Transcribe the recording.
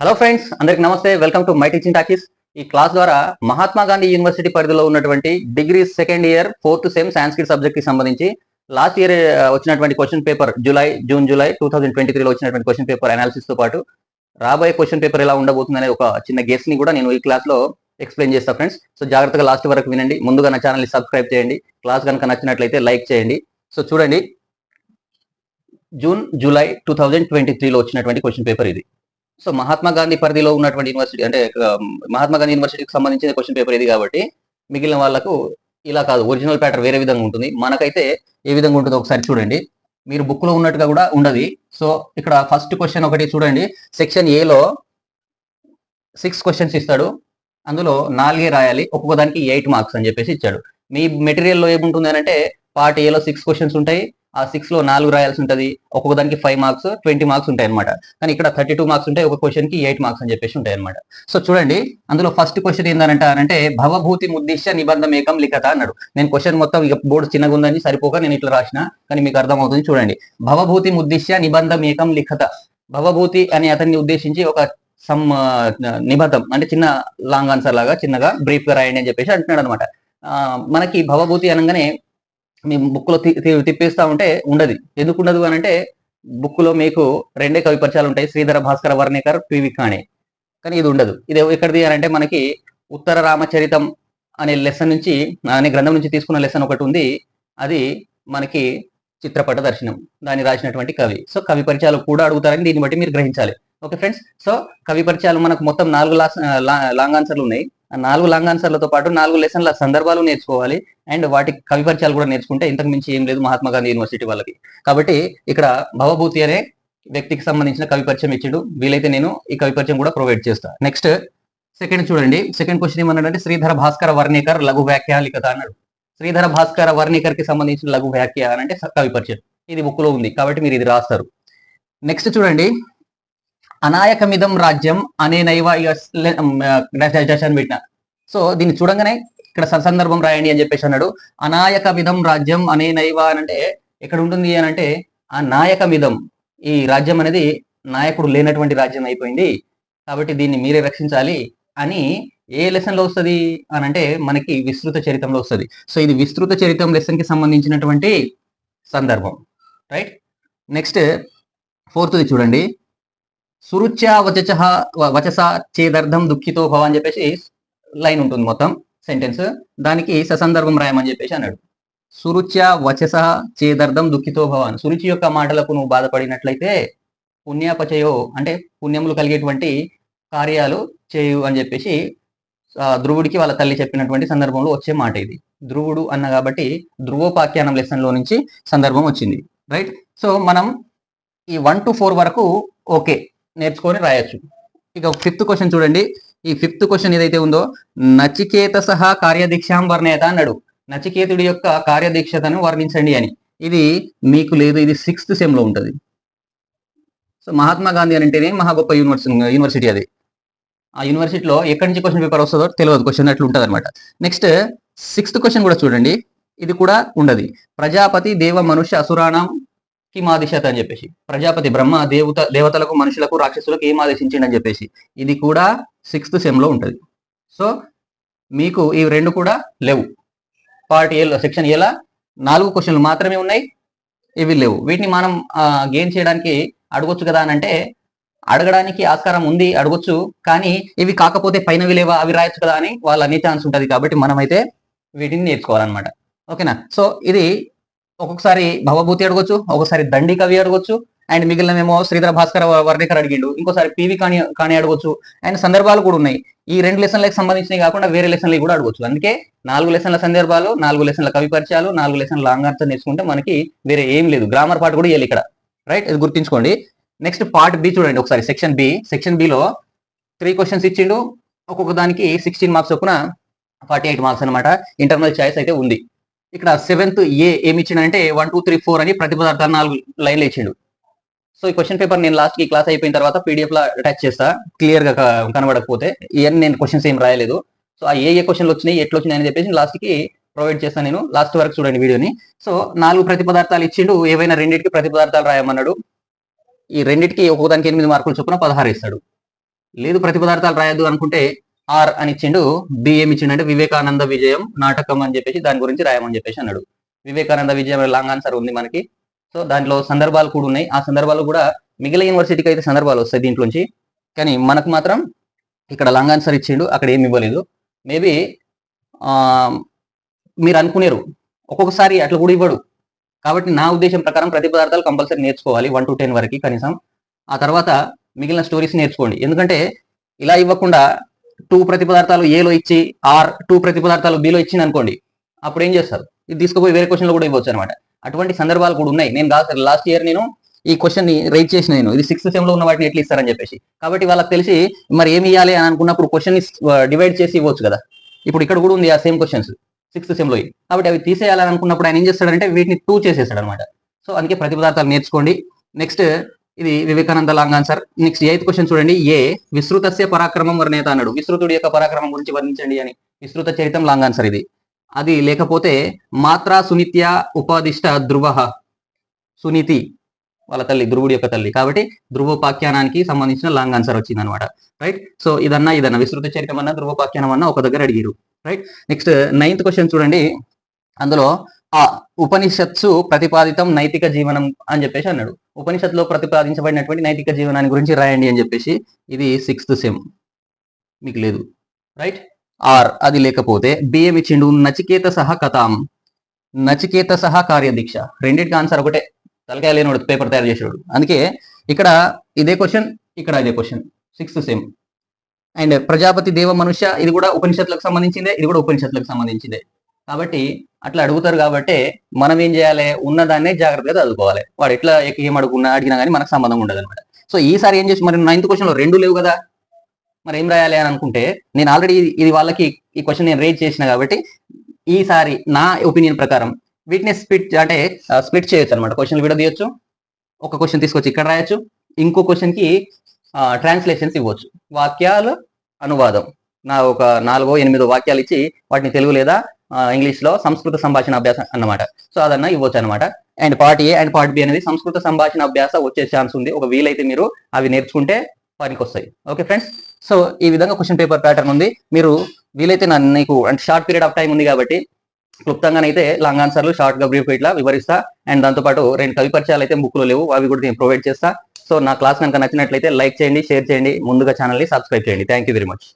Hello friends, అందరికి నమస్తే. Welcome to my teaching talkies. ఈ క్లాస్ ద్వారా మహాత్మా గాంధీ యూనివర్సిటీ పరిధిలో ఉన్నటువంటి degree second year 4th sem Sanskrit subject కి సంబంధించి లాస్ట్ ఇయర్ వచ్చినటువంటి క్వశ్చన్ పేపర్ జూలై 2023లో వచ్చినటువంటి క్వశ్చన్ పేపర్ అనాలిసిస్ తో పాటు రాబోయే క్వశ్చన్ పేపర్ ఎలా ఉండబోతుంది అనే ఒక చిన్న గెస్ ని కూడా నేను ఈ క్లాస్ లో ఎక్స్ప్లెయిన్ చేస్తా ఫ్రెండ్స్. సో జాగ్రత్తగా లాస్ట్ వరకు వినండి. ముందుగా నా ఛానల్ ని సబ్స్క్రైబ్ చేయండి. క్లాస్ కనుక నచ్చినట్లయితే లైక్ చేయండి. సో చూడండి, జూలై 2023లో వచ్చినటువంటి క్వశ్చన్ పేపర్ ఇది. సో మహాత్మా గాంధీ పరిధిలో ఉన్నటువంటి యూనివర్సిటీ అంటే మహాత్మా గాంధీ యూనివర్సిటీకి సంబంధించిన క్వశ్చన్ పేపర్ ఇది కాబట్టి మిగిలిన వాళ్ళకు ఇలా కాదు, ఒరిజినల్ ప్యాటర్న్ వేరే విధంగా ఉంటుంది. మనకైతే ఏ విధంగా ఉంటుందో ఒకసారి చూడండి. మీరు బుక్ లో ఉన్నట్టుగా కూడా ఉండదు. సో ఇక్కడ ఫస్ట్ క్వశ్చన్ ఒకటి చూడండి. సెక్షన్ ఏలో 6 క్వశ్చన్స్ ఇస్తాడు. అందులో 4 రాయాలి, ఒక్కొక్క దానికి 8 మార్క్స్ అని చెప్పేసి ఇచ్చాడు. మీ మెటీరియల్లో ఏముంటుంది అని అంటే పార్ట్ ఏలో 6 క్వశ్చన్స్ ఉంటాయి. ఆ 6 లో 4 రాయాల్సి ఉంటుంది. ఒక్కొక్క దానికి 5 మార్క్స్, 20 మార్క్స్ ఉంటాయి అనమాట. కానీ ఇక్కడ 32 మార్క్స్ ఉంటాయి, ఒక క్వశ్చన్ కి 8 మార్క్స్ అని చెప్పేసి ఉంటాయి అనమాట. సో చూడండి, అందులో ఫస్ట్ క్వశ్చన్ ఏంటంటే భవభూతి ముద్దిశ్య నిబంధం ఏకం లిఖత అన్నాడు. నేను క్వశ్చన్ మొత్తం ఇక బోర్డు చిన్నగా ఉందని సరిపోక నేను ఇట్లా రాసిన, కానీ మీకు అర్థమవుతుంది. చూడండి, భవభూతి ముద్దిశ్య నిబంధం ఏకం లిఖత. భవభూతి అని అతన్ని ఉద్దేశించి ఒక సమ్ నిబద్ధం అంటే చిన్న లాంగ్ ఆన్సర్ లాగా చిన్నగా బ్రీఫ్ గా రాయండి అని చెప్పేసి అంటున్నాడు అనమాట. మనకి భవభూతి అనగానే మీ బుక్ లో తిప్పేస్తా ఉంటే ఉండదు. ఎందుకు ఉండదు అని అంటే బుక్ లో మీకు 2 కవి పరిచయాలు ఉంటాయి, శ్రీధర భాస్కర వర్ణేకర్, పివి కాణే. కానీ ఇది ఉండదు. ఇది ఎక్కడిది అని అంటే మనకి ఉత్తర రామచరితం అనే లెసన్ నుంచి, అనే గ్రంథం నుంచి తీసుకున్న లెసన్ ఒకటి ఉంది. అది మనకి చిత్రపట దర్శనం, దాన్ని రాసినటువంటి కవి. సో కవి పరిచయాలు కూడా అడుగుతారని దీన్ని బట్టి మీరు గ్రహించాలి. ఓకే ఫ్రెండ్స్, సో కవి పరిచయాలు మనకు మొత్తం 4 లాంగ్ ఆన్సర్లు ఉన్నాయి. ఆ 4 లాంగ్ ఆన్సర్లతో పాటు 4 లెసన్ల సందర్భాలు నేర్చుకోవాలి. అండ్ వాటి కవి పరిచయాలు కూడా నేర్చుకుంటే ఇంతకు మించి ఏం లేదు మహాత్మా గాంధీ యూనివర్సిటీ వాళ్ళకి. కాబట్టి ఇక్కడ భవభూతి అనే వ్యక్తికి సంబంధించిన కవి పరిచయం ఇచ్చిండు. వీలైతే నేను ఈ కవి పరిచయం కూడా ప్రొవైడ్ చేస్తా. నెక్స్ట్ సెకండ్ చూడండి. సెకండ్ క్వశ్చన్ ఏమన్నాడంటే శ్రీధర భాస్కర వర్ణేకర్ లఘు వ్యాఖ్య లిఖత అన్నాడు. శ్రీధర భాస్కర వర్ణేకర్ కి సంబంధించిన లఘు వ్యాఖ్య అంటే కవి పరిచయం. ఇది బుక్ లో ఉంది కాబట్టి మీరు ఇది రాస్తారు. నెక్స్ట్ చూడండి, అనాయకమిదం రాజ్యం అనే నైవ అని పెట్టిన. సో దీన్ని చూడంగానే ఇక్కడ సందర్భం రాయండి అని చెప్పేసి అన్నాడు. అనాయకమిదం రాజ్యం అనే నైవ అంటే ఎక్కడ ఉంటుంది అని అంటే ఆ నాయకమిదం, ఈ రాజ్యం అనేది నాయకుడు లేనటువంటి రాజ్యం అయిపోయింది, కాబట్టి దీన్ని మీరే రక్షించాలి అని ఏ లెసన్ లో వస్తుంది అని అంటే మనకి విస్తృత చరిత్రలో వస్తుంది. సో ఇది విస్తృత చరిత్రం లెసన్ కి సంబంధించినటువంటి సందర్భం, రైట్. నెక్స్ట్ ఫోర్త్ది చూడండి, సురుచ్య వచస చేదర్థం దుఃఖితో భవ అని చెప్పేసి లైన్ ఉంటుంది మొత్తం సెంటెన్స్. దానికి ససందర్భం రాయమని చెప్పేసి అన్నాడు. సురుచ్య వచస చేదర్థం దుఃఖితో భవాన్. సురుచి యొక్క మాటలకు నువ్వు బాధపడినట్లయితే పుణ్యాపచయో అంటే పుణ్యములు కలిగేటువంటి కార్యాలు చేయు అని చెప్పేసి ధ్రువుడికి వాళ్ళ తల్లి చెప్పినటువంటి సందర్భంలో వచ్చే మాట ఇది. ధ్రువుడు అన్న కాబట్టి ధ్రువోపాఖ్యానం లెసన్ లో నుంచి సందర్భం వచ్చింది, రైట్. సో మనం ఈ 1 to 4 వరకు ఓకే నేర్చుకొని రాయొచ్చు. ఇక 5th క్వశ్చన్ చూడండి. ఈ 5th క్వశ్చన్ ఏదైతే ఉందో నచికేత సహా కార్యదీక్షాం వర్ణయత అన్నాడు. నచికేతుడి యొక్క కార్యదీక్షతను వర్ణించండి అని. ఇది మీకు లేదు, ఇది 6th సెమ్ లో ఉంటుంది. సో మహాత్మా గాంధీ అంటేనే మహా గొప్ప యూనివర్సిటీ అది. ఆ యూనివర్సిటీలో ఎక్కడి నుంచి క్వశ్చన్ పేపర్ వస్తుందో తెలియదు, క్వశ్చన్ అట్లా ఉంటుంది అనమాట. నెక్స్ట్ 6th క్వశ్చన్ కూడా చూడండి. ఇది కూడా ఉండదు. ప్రజాపతి దేవ మనుష్య అసురాణం కిం ఆదేశత అని చెప్పేసి, ప్రజాపతి బ్రహ్మ దేవతలకు మనుషులకు రాక్షసులకు ఏం ఆదేశించిండి అని చెప్పేసి ఇది కూడా 6th సెమ్ లో ఉంటుంది. సో మీకు ఈ 2 కూడా లేవు. పార్ట్ ఏలో సెక్షన్ ఏలా 4 క్వశ్చన్లు మాత్రమే ఉన్నాయి, ఇవి లేవు. వీటిని మనం గెయిన్ చేయడానికి అడగొచ్చు కదా అని అంటే అడగడానికి ఆస్కారం ఉంది, అడగొచ్చు. కానీ ఇవి కాకపోతే పైనవి లేవా అవి రాయొచ్చు కదా అని వాళ్ళు అనే ఛాన్స్ ఉంటుంది. కాబట్టి మనమైతే వీటిని నేర్చుకోవాలన్నమాట. ఓకేనా. సో ఇది ఒక్కొక్కసారి భవభూతి అడగొచ్చు, ఒక్కొక్కసారి దండి కవి అడగొచ్చు, అండ్ మిగిలినమేమో శ్రీధర భాస్కర వర్ణేకర్ అడిగిండు, ఇంకోసారి పివి కాణి అడగొచ్చు. అండ్ సందర్భాలు కూడా ఉన్నాయి. ఈ 2 లెసన్లకు సంబంధించినవి కాకుండా వేరే లెసన్లు కూడా అడగొచ్చు. అందుకే 4 లెసన్ల సందర్భాలు, 4 లెసన్ల కవి పరిచయాలు, 4 లెసన్ల లాంగ్ ఆన్సర్ నేర్చుకుంటే మనకి వేరే ఏం లేదు. గ్రామర్ పార్ట్ కూడా ఇవ్వాలి ఇక్కడ, రైట్. ఇది గుర్తుంచుకోండి. నెక్స్ట్ పార్ట్ బి చూడండి ఒకసారి. సెక్షన్ బిలో 3 క్వశ్చన్స్ ఇచ్చిండు. ఒక్కొక్క దానికి 16 మార్క్స్ చొప్పున 48 మార్క్స్ అనమాట. ఇంటర్నల్ చాయిస్ అయితే ఉంది. ఇక్కడ 7th ఏ ఏమి ఇచ్చిండంటే 1 2 3 4 అని ప్రతిపదార్థాలు 4 లైన్లు ఇచ్చిండు. సో ఈ క్వశ్చన్ పేపర్ నేను లాస్ట్ కి క్లాస్ అయిపోయిన తర్వాత పీడిఎఫ్ లో అటాచ్ చేస్తా, క్లియర్ గా కనబడకపోతే. ఇవన్నీ నేను క్వశ్చన్స్ ఏం రాయలేదు. సో ఆ ఏ క్వశ్చన్లు వచ్చినాయి, ఎట్లా వచ్చినాయి అని చెప్పేసి లాస్ట్ కి ప్రొవైడ్ చేస్తాను నేను. లాస్ట్ వరకు చూడండి వీడియోని. సో 4 ప్రతిపదార్థాలు ఇచ్చిండు. ఏవైనా 2కి ప్రతిపదార్థాలు రాయమన్నాడు. ఈ రెండింటికి ఒక్కొక్కదానికి 8 మార్కులు చొప్పున 16 ఇస్తాడు. లేదు ప్రతి పదార్థాలు రాయొద్దు అనుకుంటే ఆర్ అని ఇచ్చిండు, బి ఏమి ఇచ్చిండు అంటే వివేకానంద విజయం నాటకం అని చెప్పేసి దాని గురించి రాయమని చెప్పేసి అన్నాడు. వివేకానంద విజయం లాంగ్ ఆన్సర్ ఉంది మనకి. సో దాంట్లో సందర్భాలు కూడా ఉన్నాయి. ఆ సందర్భాలు కూడా మిగిలిన యూనివర్సిటీకి అయితే సందర్భాలు వస్తాయి దీంట్లోంచి, కానీ మనకు మాత్రం ఇక్కడ లాంగ్ ఆన్సర్ ఇచ్చిండు, అక్కడ ఏమి ఇవ్వలేదు. మేబీ మీరు అనుకునేరు ఒక్కొక్కసారి అట్లా కూడా ఇవ్వడు. కాబట్టి నా ఉద్దేశం ప్రకారం ప్రతి పదార్థాలు కంపల్సరీ నేర్చుకోవాలి 1 to 10 వరకు కనీసం. ఆ తర్వాత మిగిలిన స్టోరీస్ నేర్చుకోండి. ఎందుకంటే ఇలా ఇవ్వకుండా 2 ప్రతి పదార్థాలు ఏలో ఇచ్చి ఆర్ 2 ప్రతి పదార్థాలు బిలో ఇచ్చింది అనుకోండి, అప్పుడు ఏం చేస్తారు, ఇది తీసుకుపోయి వేరే క్వశ్చన్లో కూడా ఇవ్వచ్చు అనమాట. అటువంటి సందర్భాలు కూడా ఉన్నాయి. నేను లాస్ట్ ఇయర్ నేను ఈ క్వశ్చన్ ని రైట్ చేసిన, నేను ఇది 6th సెమ్ లో ఉన్న వాటిని ఎట్లా ఇస్తారని చెప్పేసి. కాబట్టి వాళ్ళకి తెలిసి మరి ఏమి ఇవ్వాలి అని అనుకున్నప్పుడు క్వశ్చన్ ని డివైడ్ చేసి ఇవ్వచ్చు కదా. ఇప్పుడు ఇక్కడ కూడా ఉంది ఆ సేమ్ క్వశ్చన్స్ 6th సెమ్ లో. కాబట్టి అవి తీసేయాలని అనుకున్నప్పుడు ఆయన ఏం చేస్తాడంటే వీటిని 2 చేసేస్తాడు అనమాట. సో అందుకే ప్రతి పదార్థాలు నేర్చుకోండి. నెక్స్ట్ ఇది Vivekananda long answer. Next 8th question చూడండి. ఏ విస్తృతస్య పరాక్రమం వర్ణేత అన్నాడు. విస్తృతుడి యొక్క పరాక్రమం గురించి వర్ణించండి అని. విస్తృత చరిత్రం లాంగ్ ఆన్సర్ ఇది. అది లేకపోతే మాత్రా సునిత్య ఉపాదిష్ట ధ్రువ, సునీతి వాళ్ళ తల్లి, ధ్రువుడి యొక్క తల్లి. కాబట్టి ధ్రువోపాఖ్యానానికి సంబంధించిన లాంగ్ ఆన్సర్ వచ్చింది అనమాట. రైట్. సో ఇదన్నా విస్తృత చరిత్రం అన్న ధ్రువోపాఖ్యానం అన్న ఒక దగ్గర అడిగిరు. రైట్. నెక్స్ట్ 9th క్వశ్చన్ చూడండి. అందులో ఆ ఉపనిషత్సు ప్రతిపాదితం నైతిక జీవనం అని చెప్పేసి అన్నాడు. ఉపనిషత్తులో ప్రతిపాదించబడినటువంటి నైతిక జీవనాన్ని గురించి రాయండి అని చెప్పేసి. ఇది 6th సెమ్, మీకు లేదు. రైట్. ఆర్ అది లేకపోతే బిఎం ఇచ్చిండు నచికేత సహా కథాం, నచికేత సహా కార్యదీక్ష. రెండింటికి ఆన్సర్ ఒకటే, తలకాయ లేనివాడు పేపర్ తయారు చేసేవాడు. అందుకే ఇక్కడ ఇదే క్వశ్చన్, ఇక్కడ ఇదే question 6th sem. And Prajapati దేవ మనుష్య ఇది కూడా ఉపనిషత్తులకు సంబంధించిందే, ఇది కూడా ఉపనిషత్తులకు సంబంధించిందే. కాబట్టి అట్లా అడుగుతారు. కాబట్టి మనం ఏం చేయాలి, ఉన్నదాన్నే జాగ్రత్తగా చదువుకోవాలి. వాడు ఎట్లా ఏం అడిగినా కానీ మనకు సంబంధం ఉండదు అనమాట. సో ఈసారి ఏం చేసి, మరి 9th క్వశ్చన్ లో 2 లేవు కదా, మరి ఏం రాయాలి అని అనుకుంటే, నేను ఆల్రెడీ ఇది వాళ్ళకి ఈ క్వశ్చన్ నేను రేజ్ చేసిన కాబట్టి ఈసారి నా ఒపీనియన్ ప్రకారం వీటిని స్ప్లిట్ చేయొచ్చు అనమాట. క్వశ్చన్లు విడదీయొచ్చు. ఒక క్వశ్చన్ తీసుకొచ్చి ఇక్కడ రాయొచ్చు, ఇంకో క్వశ్చన్ కి ట్రాన్స్లేషన్స్ ఇవ్వచ్చు. వాక్యాల అనువాదం నా ఒక 4-8 వాక్యాలు ఇచ్చి వాటిని తెలుగు లేదా ఇంగ్లీష్ లో సంస్కృత సంభాషణ అభ్యాసం అన్నమాట. సో అదన్నా ఇవ్వచ్చు అనమాట. And part A and part B అనేది సంస్కృత సంభాషణ అభ్యాస వచ్చే ఛాన్స్ ఉంది. ఒక వీలైతే మీరు అవి నేర్చుకుంటే పనికి వస్తాయి. Okay friends. సో ఈ విధంగా క్వశ్చన్ పేపర్ ప్యాటర్న్ ఉంది. మీరు వీలైతే నీకు అంటే షార్ట్ పీరియడ్ ఆఫ్ టైం ఉంది కాబట్టి క్లుప్తంగానైతే లాంగ్ ఆన్సర్లు షార్ట్ గా బ్రీఫ్ ఇట్లా వివరిస్తా. అండ్ దాంతోపాటు 2 కవి పరిచయాలు అయితే బుక్ లో లేవు, అవి కూడా నేను ప్రొవైడ్ చేస్తా. సో నా క్లాస్ కనుక నచ్చినట్లయితే లైక్ చేయండి, షేర్ చేయండి, ముందుగా ఛానల్ని సబ్స్క్రైబ్ చేయండి. Thank you very much.